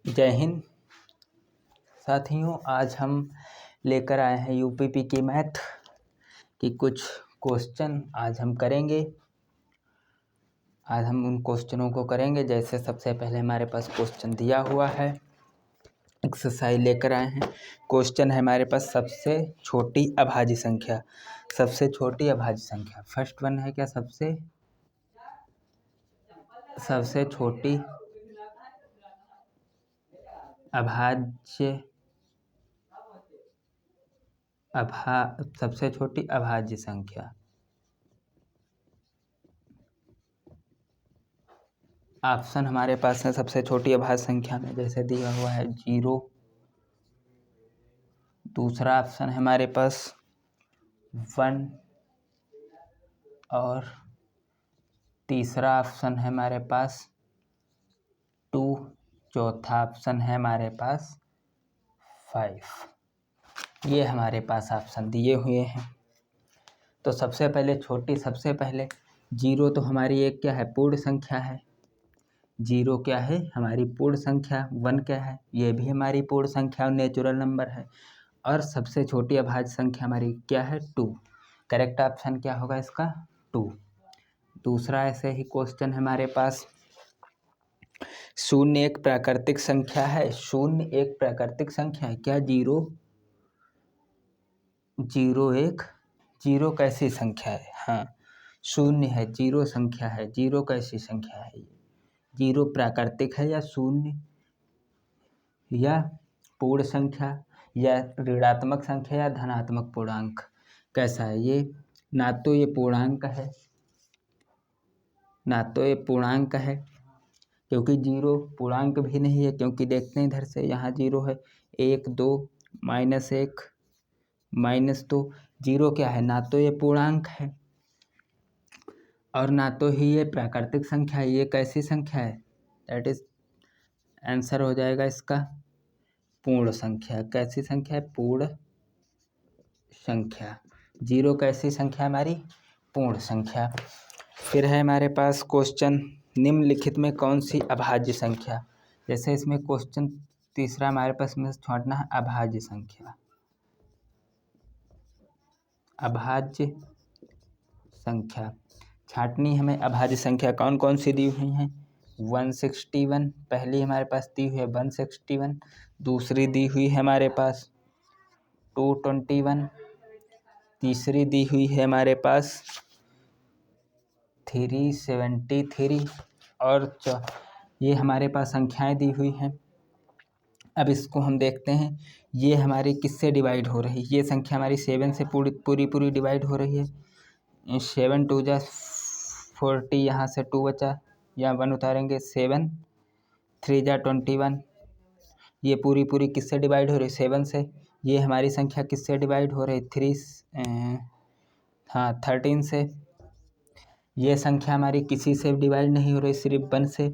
जय हिंद साथियों, आज हम लेकर आए हैं यूपीपी की मैथ की कुछ क्वेश्चन आज हम करेंगे। आज हम उन क्वेश्चनों को करेंगे। जैसे सबसे पहले हमारे पास क्वेश्चन दिया हुआ है, एक्सरसाइज लेकर आए हैं। क्वेश्चन है हमारे पास सबसे छोटी अभाज्य संख्या। सबसे छोटी अभाज्य संख्या फर्स्ट वन है क्या? सबसे छोटी सबसे छोटी अभाज्य संख्या। ऑप्शन हमारे पास है सबसे छोटी अभाज्य संख्या में, जैसे दिया हुआ है 0। दूसरा ऑप्शन है हमारे पास 1 और तीसरा ऑप्शन है हमारे पास 2। चौथा ऑप्शन है हमारे पास 5। ये हमारे पास ऑप्शन दिए हुए हैं। तो सबसे पहले 0 तो हमारी एक क्या है? पूर्ण संख्या है। 0 क्या है? हमारी पूर्ण संख्या। 1 क्या है? ये भी हमारी पूर्ण संख्या और नेचुरल नंबर है। और सबसे छोटी अभाज्य संख्या हमारी क्या है? 2। करेक्ट ऑप्शन क्या होगा इसका? 2। दूसरा ऐसे ही क्वेश्चन हमारे पास 0 एक प्राकृतिक संख्या है। 0 एक प्राकृतिक संख्या है क्या? 0 कैसी संख्या है? हाँ, 0 है, 0 संख्या है। 0 कैसी संख्या है? 0 प्राकृतिक है या शून्य या पूर्ण संख्या या ऋणात्मक संख्या या धनात्मक पूर्णांक? कैसा है ये? ना तो ये पूर्णांक है, क्योंकि 0 पूर्णांक भी नहीं है। क्योंकि देखते हैं इधर से, यहाँ 0 है, 1 2 -1 -2। 0 क्या है? ना तो ये पूर्णांक है और ना तो ही ये प्राकृतिक संख्या है। ये कैसी संख्या है? दैट इज आंसर हो जाएगा इसका पूर्ण संख्या। कैसी संख्या है? पूर्ण संख्या। 0 कैसी संख्या हमारी? पूर्ण संख्या। फिर है हमारे पास क्वेश्चन निम्नलिखित में कौन सी अभाज्य संख्या? जैसे इसमें क्वेश्चन तीसरा हमारे पास में छोड़ना है अभाज्य संख्या। अभाज्य संख्या छांटनी हमें। अभाज्य संख्या कौन कौन सी दी हुई हैं? 161 पहली हमारे पास दी हुई है, 161। दूसरी दी हुई है हमारे पास 221। तीसरी दी हुई है हमारे पास 373। और ये हमारे पास संख्याएं दी हुई हैं। अब इसको हम देखते हैं, ये हमारी किससे डिवाइड हो रही है? ये संख्या हमारी 7 से पूरी डिवाइड हो रही है। 7 2 जा 40, यहाँ से 2 बचा, यहाँ 1 उतारेंगे, 7 3 जा 21। ये पूरी किससे डिवाइड हो रही है? 7 से। ये हमारी संख्या किससे डिवाइड हो रही है? 13 से। ये संख्या हमारी किसी से डिवाइड नहीं हो रही, सिर्फ 1 से।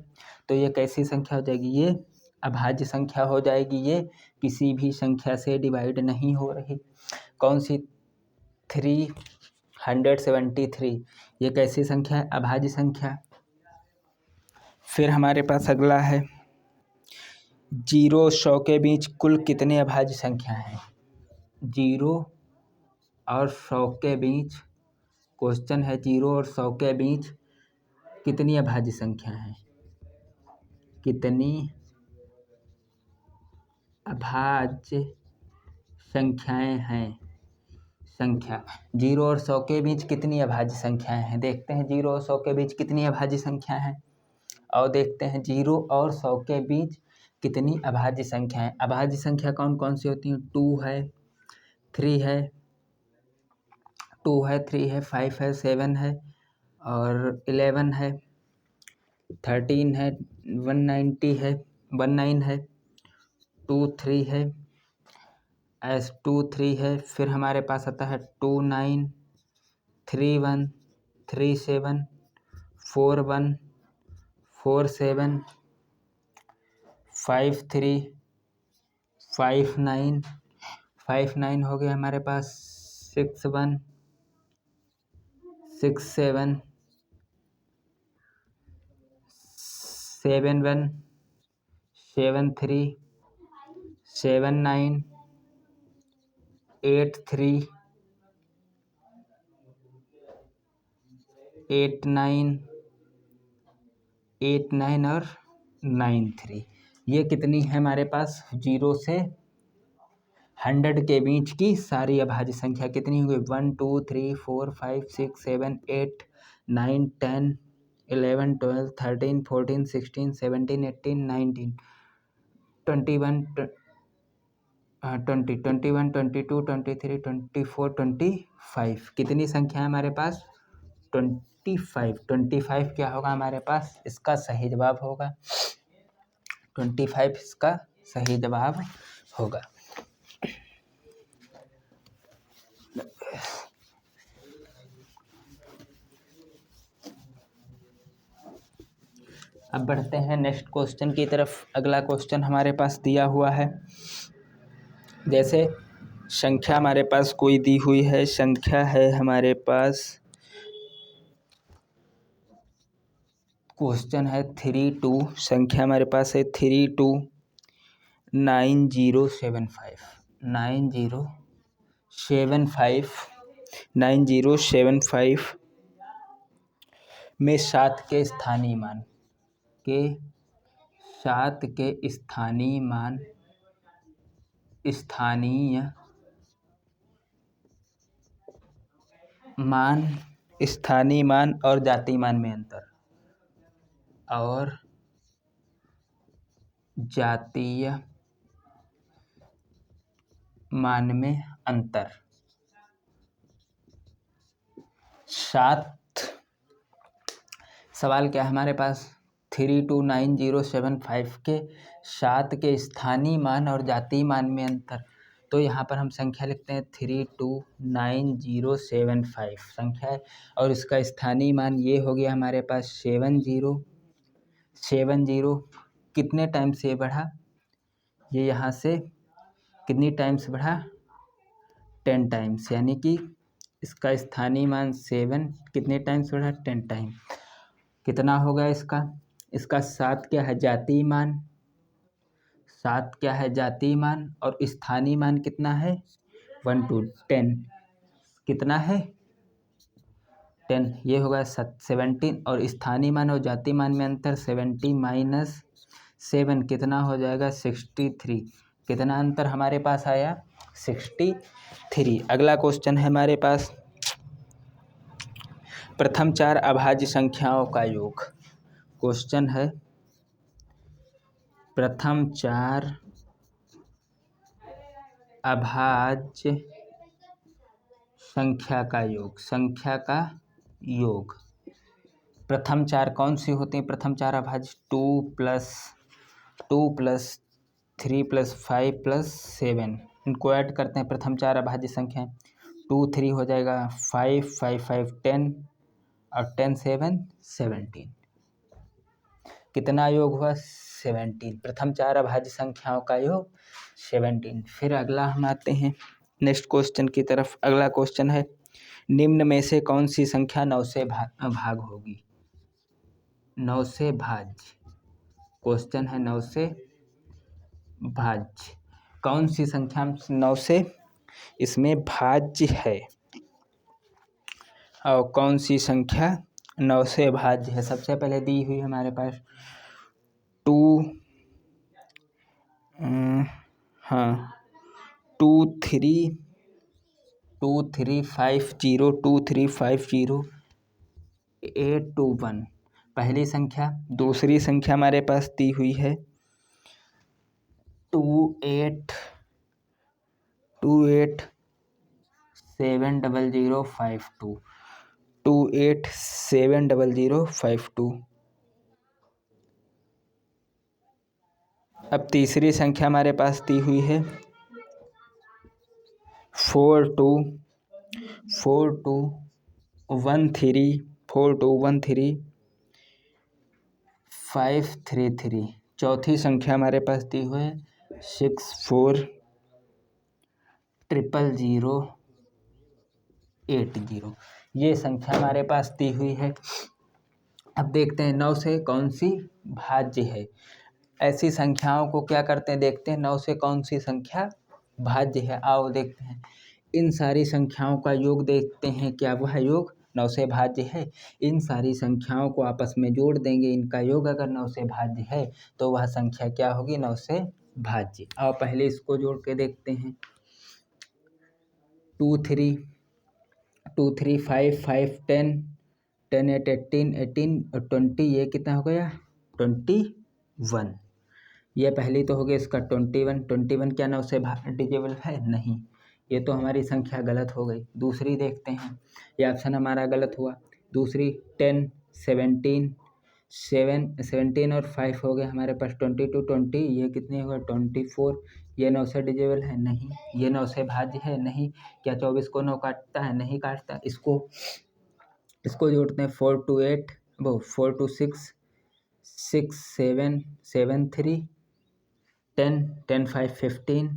तो ये कैसी संख्या हो जाएगी? ये अभाज्य संख्या हो जाएगी। ये किसी भी संख्या से डिवाइड नहीं हो रही। कौन सी? 373। ये कैसी संख्या है? अभाज्य संख्या। फिर हमारे पास अगला है 0 100 के बीच कुल कितने अभाज्य संख्या हैं? 0 और 100 के बीच क्वेश्चन है, 0 और 100 के बीच कितनी अभाज्य संख्या है? कितनी अभाज्य संख्याएं हैं? संख्या 0 और 100 के बीच कितनी अभाज्य संख्याएं हैं? देखते हैं 0 और 100 के बीच कितनी अभाज्य संख्याएं हैं। और देखते हैं 0 और 100 के बीच कितनी अभाज्य संख्याएं। अभाज्य संख्या कौन कौन सी होती हैं? 2 है, 3 है, 2 है, 3 है, 5 है, 7 है और 11 है, 13 है, 190 है, 19 है, 2 3 है, S2 3 है। फिर हमारे पास आता है 29 31 37 41 47 53 59 हो गया हमारे पास 61 67 71 7379 83 89 89 और 93। ये कितनी है हमारे पास 0 से 100 के बीच की सारी अभाज्य संख्या कितनी होगी 1 2 3 4 5 6 7 8 9 10 11 12 13 14 16 17 18 19 21 20 21 22 23 24 25 कितनी संख्या है हमारे पास 25 क्या होगा हमारे पास इसका सही जवाब होगा 25 इसका सही जवाब होगा। अब बढ़ते हैं नेक्स्ट क्वेश्चन की तरफ। अगला क्वेश्चन हमारे पास दिया हुआ है, जैसे संख्या हमारे पास कोई दी हुई है, संख्या है हमारे पास, क्वेश्चन है 32, संख्या हमारे पास है 9075 में 7 के स्थानीय मान और जातीय मान में अंतर और जातीय मान में अंतर 7 सवाल क्या है हमारे पास 329075 के 7 के स्थानीय मान और जातीय मान में अंतर। तो यहाँ पर हम संख्या लिखते हैं 329075 संख्या है और इसका स्थानीय मान ये हो गया हमारे पास 70 कितने टाइम से बढ़ा, ये यहाँ से कितनी टाइम्स बढ़ा 10 टाइम्स, यानी कि इसका स्थानीय मान 7 कितने टाइम्स बढ़ा 10 टाइम। कितना होगा इसका 7 क्या है जातीय मान और स्थानीय मान कितना है 1 to 10 कितना है 10, ये होगा 17 और स्थानीय मान और जातीय मान में अंतर 70 माइनस 7 कितना हो जाएगा 63। कितना अंतर हमारे पास आया 63। अगला क्वेश्चन है हमारे पास प्रथम 4 अभाज्य संख्याओं का योग। क्वेश्चन है प्रथम 4 अभाज्य संख्या का योग। प्रथम 4 कौन सी होती हैं प्रथम 4 अभाज्य 2 + 3 + 5 + 7, इनको ऐड करते हैं प्रथम 4 अभाज्य संख्या 2 3 हो जाएगा 5 5 5 10 और 10 7 17। कितना योग हुआ 17, प्रथम 4 अभाज्य संख्याओं का योग 17। फिर अगला हम आते हैं नेक्स्ट क्वेश्चन की तरफ। अगला क्वेश्चन है निम्न में से कौन सी संख्या 9 से भाग होगी। 9 से भाज्य क्वेश्चन है 9 से भाज्य कौन सी संख्या 9 से इसमें भाज्य है और कौन सी संख्या 9 से भाज्य है। सबसे पहले दी हुई हमारे पास 2 3 5 0 2 3 5 0 8 2 1 पहली संख्या। दूसरी संख्या हमारे पास दी हुई है 2 8 7 0 5 2 2 8 7 0 5 2। अब तीसरी संख्या हमारे पास दी हुई है 4 2 1 3 4 2 1 3 5 3 3। चौथी संख्या हमारे पास दी हुई है 6 4 0 0 8 0। ये संख्या हमारे पास दी हुई है। अब देखते हैं 9 से कौन सी भाज्य है। ऐसी संख्याओं को क्या करते हैं, देखते हैं 9 से कौन सी संख्या भाज्य है। आओ देखते हैं, इन सारी संख्याओं का योग देखते हैं, क्या वह योग 9 से भाज्य है। इन सारी संख्याओं को आपस में जोड़ देंगे, इनका योग अगर 9 से भाज्य है तो वह संख्या क्या होगी, 9 से भाज्य। आओ पहले इसको जोड़ के देखते हैं। 2 3 2 3 5 5 10 10 8 18 18 और 20, ये कितना हो गया 21। ये पहली तो हो गई इसका 21। 21 क्या 9 से डिविजिबल है, नहीं, ये तो हमारी संख्या गलत हो गई। दूसरी देखते हैं, ये ऑप्शन हमारा गलत हुआ। दूसरी 10 17 17 और 5 हो गए हमारे पास 22 20, ये कितने हुआ 24। ये 9 से डिविजिबल है, नहीं। ये 9 से भाज्य है, नहीं। क्या 24 को 9 काटता है, नहीं काटता। इसको जोड़ते हैं 4 2 8 वो 4 2 6 6 7 7 3 10 10 5 15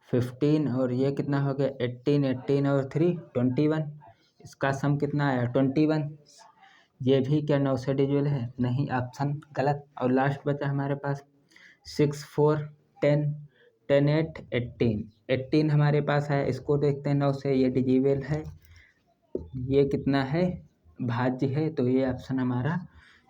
15 और ये कितना हो गया 18 18 और 3 21। इसका सम कितना आया 21। ये भी क्या 9 से डिविजिबल है, नहीं, ऑप्शन गलत। और लास्ट बचा हमारे पास 6 4 10 10 8 18 18 हमारे पास है। इसको देखते हैं 9 से, ये डिविजिबल है, ये कितना है भाज्य है, तो ये ऑप्शन हमारा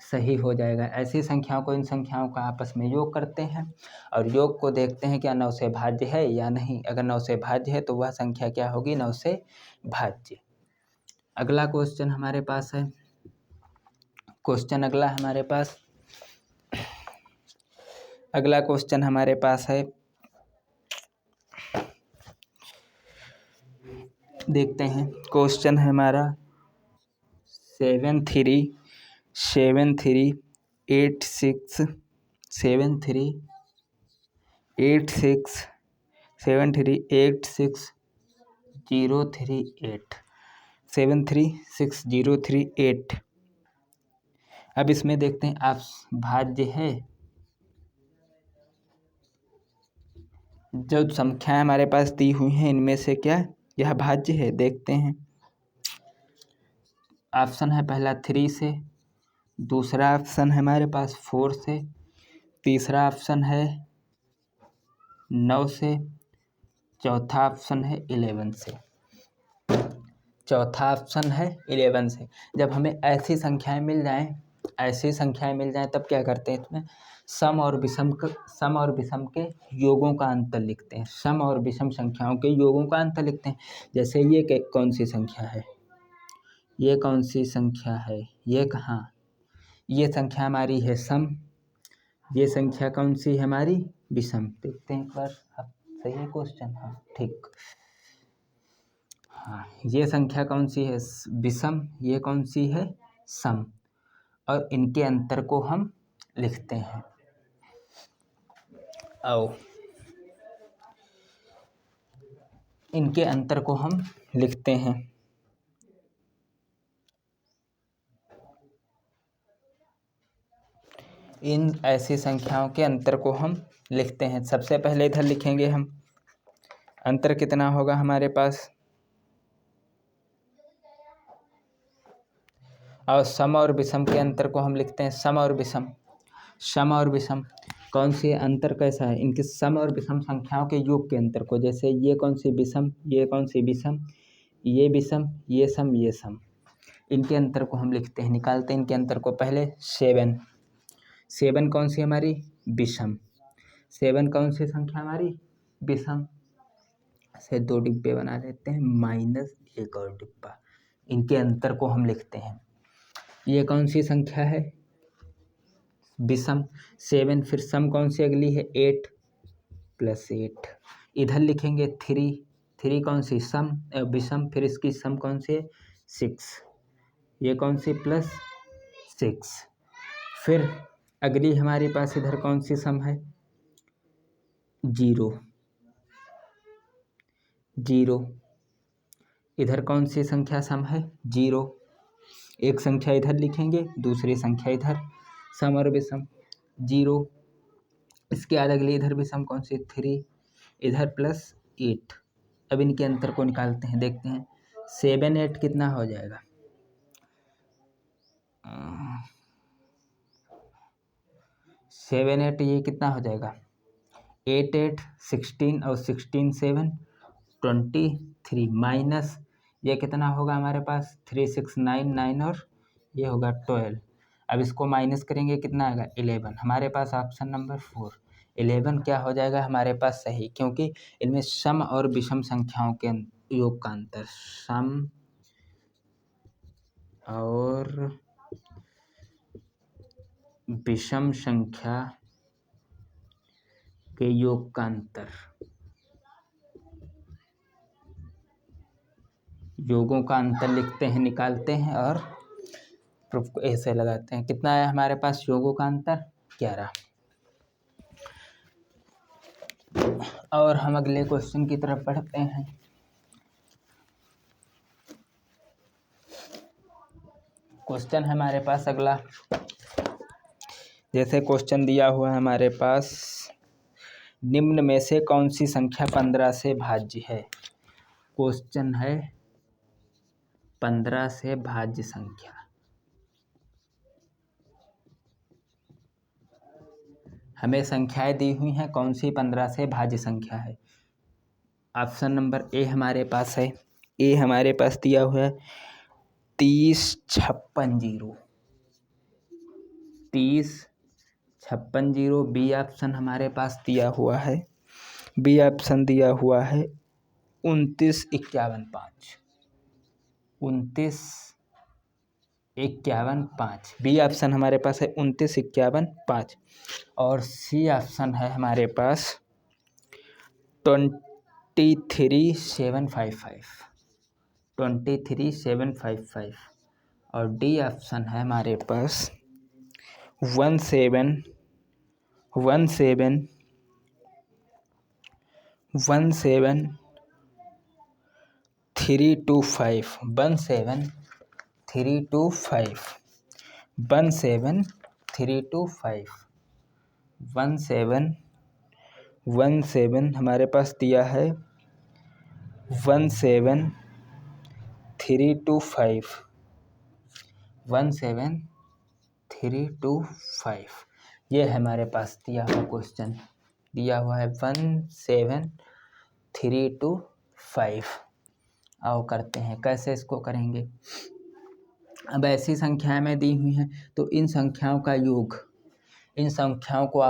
सही हो जाएगा। ऐसी संख्याओं को, इन संख्याओं का आपस में योग करते हैं और योग को देखते हैं क्या 9 से भाज्य है या नहीं। अगर 9 से भाज्य है तो वह संख्या क्या होगी, 9 से भाज्य। अगला क्वेश्चन हमारे पास है, अगला क्वेश्चन हमारे पास है, देखते हैं। क्वेश्चन है हमारा 7 3 7 3 8 6 7 3 8 6 7 3 8 6 0 3 8 7 3 6 0 3 8। अब इसमें देखते हैं आप भाज्य है, जो संख्याएं हमारे पास दी हुई हैं इनमें से क्या यह भाज्य है, देखते हैं। ऑप्शन है पहला 3 से, दूसरा ऑप्शन है हमारे पास 4 से, तीसरा ऑप्शन है 9 से, चौथा ऑप्शन है 11 से। चौथा ऑप्शन है 11 से। जब हमें ऐसी संख्याएं मिल जाएं तब क्या करते हैं, इसमें सम और विषम के योगों का अंतर लिखते हैं। सम और विषम संख्याओं के योगों का अंतर लिखते हैं। जैसे ये कौन सी संख्या है, ये कौन सी संख्या है, ये कहाँ, ये संख्या हमारी है सम, ये संख्या कौन सी है हमारी विषम। देखते हैं एक बार, अब सही है क्वेश्चन, हाँ ठीक, हाँ ये संख्या कौन सी है विषम, ये कौन सी है सम, और इनके अंतर को हम लिखते हैं। आओ इनके अंतर को हम लिखते हैं। इन ऐसी संख्याओं के अंतर को हम लिखते हैं। सबसे पहले इधर लिखेंगे हम, अंतर कितना होगा हमारे पास, और सम और विषम के अंतर को हम लिखते हैं सम और विषम कौन सी अंतर कैसा है, इनके सम और विषम संख्याओं के योग के अंतर को। जैसे ये कौन सी विषम, ये कौन सी विषम, ये विषम, ये सम, ये सम, इनके अंतर को हम लिखते हैं, निकालते हैं इनके अंतर को। पहले 7 कौन सी हमारी विषम, 7 कौन सी संख्या हमारी विषम, से 2 डिब्बे बना लेते हैं, माइनस एक और डिब्बा, इनके अंतर को हम लिखते हैं। ये कौन सी संख्या है विषम 7, फिर सम कौन सी अगली है 8 प्लस 8, इधर लिखेंगे 3 कौन सी सम विषम, फिर इसकी सम कौन सी है 6, ये कौन सी प्लस 6, फिर अगली हमारे पास इधर कौन सी सम है 0, इधर कौन सी संख्या सम है 0, एक संख्या इधर लिखेंगे दूसरी संख्या इधर, सम और विषम 0, इसके बाद अगली इधर विषम कौन सी 3, इधर प्लस 8। अब इनके अंतर को निकालते हैं, देखते हैं 7 8 कितना हो जाएगा, 7 8 ये कितना हो जाएगा 8 8 16 और 16 7 23 माइनस ये कितना होगा हमारे पास 3 6 9 9 और ये होगा 12। अब इसको माइनस करेंगे कितना आएगा 11। हमारे पास ऑप्शन नंबर 4 11 क्या हो जाएगा हमारे पास सही, क्योंकि इनमें सम और विषम संख्याओं के योग का अंतर, सम और विषम संख्या के योग का अंतर, योगों का अंतर लिखते हैं, निकालते हैं और प्रूफ को ऐसे लगाते हैं। कितना है हमारे पास योगों का अंतर 11। और हम अगले क्वेश्चन की तरफ बढ़ते हैं। क्वेश्चन है हमारे पास अगला, जैसे क्वेश्चन दिया हुआ है हमारे पास, निम्न में से कौन सी संख्या 15 से भाज्य है। क्वेश्चन है 15 से भाज्य संख्या। हमें संख्याएं दी हुई हैं, कौन सी 15 से भाज्य संख्या है। ऑप्शन नंबर ए हमारे पास है, ए हमारे पास दिया हुआ है 30 56 0, 30 56 0। बी ऑप्शन हमारे पास दिया हुआ है, बी ऑप्शन दिया हुआ है 29 51 5, 29 51 5। बी ऑप्शन हमारे पास है 29 51 5। और सी ऑप्शन है हमारे पास 23 755, 23 755। और डी ऑप्शन है हमारे पास 17 17 17 325, 17 325, 17 325, 17 17 हमारे पास दिया है 17 325, 17 325। ये है हमारे पास दिया हुआ क्वेश्चन, दिया हुआ है 17 325। आओ करते हैं, कैसे इसको करेंगे। अब ऐसी संख्याएं में दी हुई हैं तो इन संख्याओं का योग, इन संख्याओं को आप